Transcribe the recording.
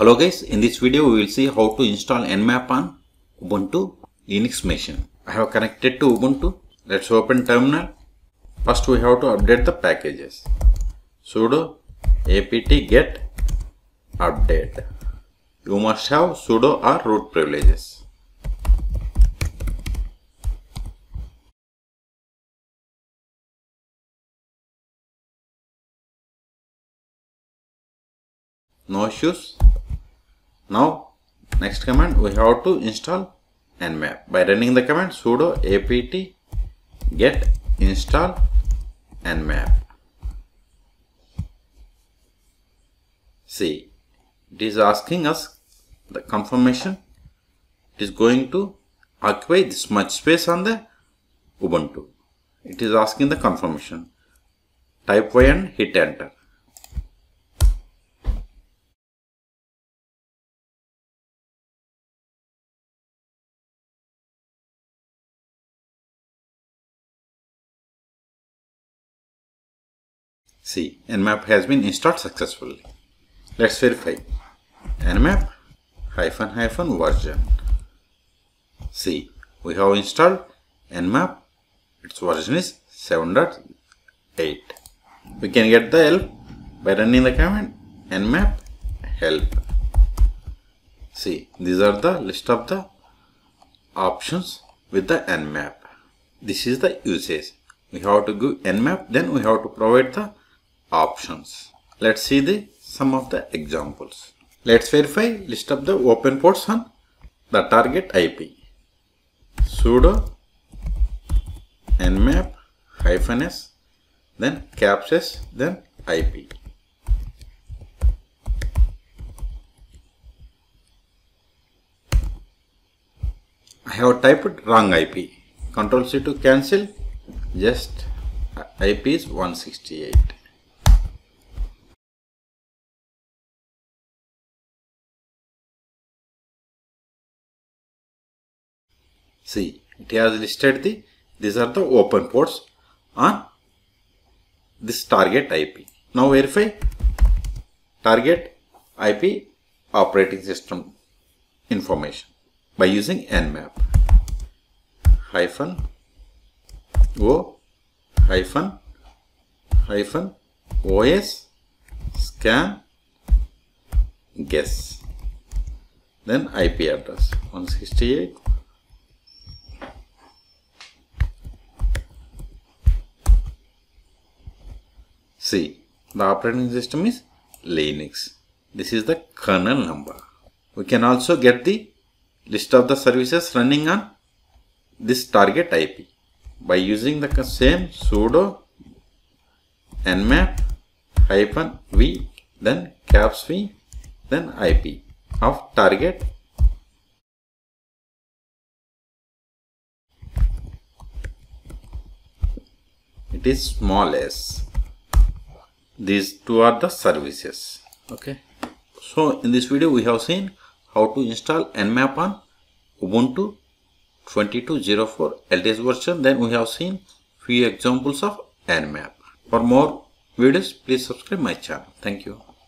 Hello guys, in this video we will see how to install nmap on Ubuntu Linux machine. I have connected to Ubuntu. Let's open terminal. First we have to update the packages. Sudo apt get update. You must have sudo or root privileges. No issues. Now next command we have to install nmap. By running the command sudo apt get install nmap. See, it is asking us the confirmation. It is going to occupy this much space on the Ubuntu. It is asking the confirmation. Type Y and hit enter. See, nmap has been installed successfully. Let's verify. nmap -- version. See, we have installed nmap. Its version is 7.8. We can get the help by running the command nmap help. See, these are the list of the options with the nmap. This is the usage. We have to give nmap, then we have to provide the options. Let's see some of the examples. Let's verify list of the open ports on the target IP. Sudo nmap -s, then caps s, then IP. I have typed wrong IP. Ctrl C to cancel. Just IP is 168. See, it has listed these are the open ports on this target IP. Now verify target IP operating system information by using nmap -o -os scan guess, then IP address 168. See, the operating system is Linux. This is the kernel number. We can also get the list of the services running on this target IP by using the same sudo nmap -v, then caps v, then IP of target. It is small s. These two are the services. Okay. So in this video we have seen how to install nmap on Ubuntu 22.04 LTS version. Then we have seen few examples of nmap. For more videos, please subscribe my channel. Thank you.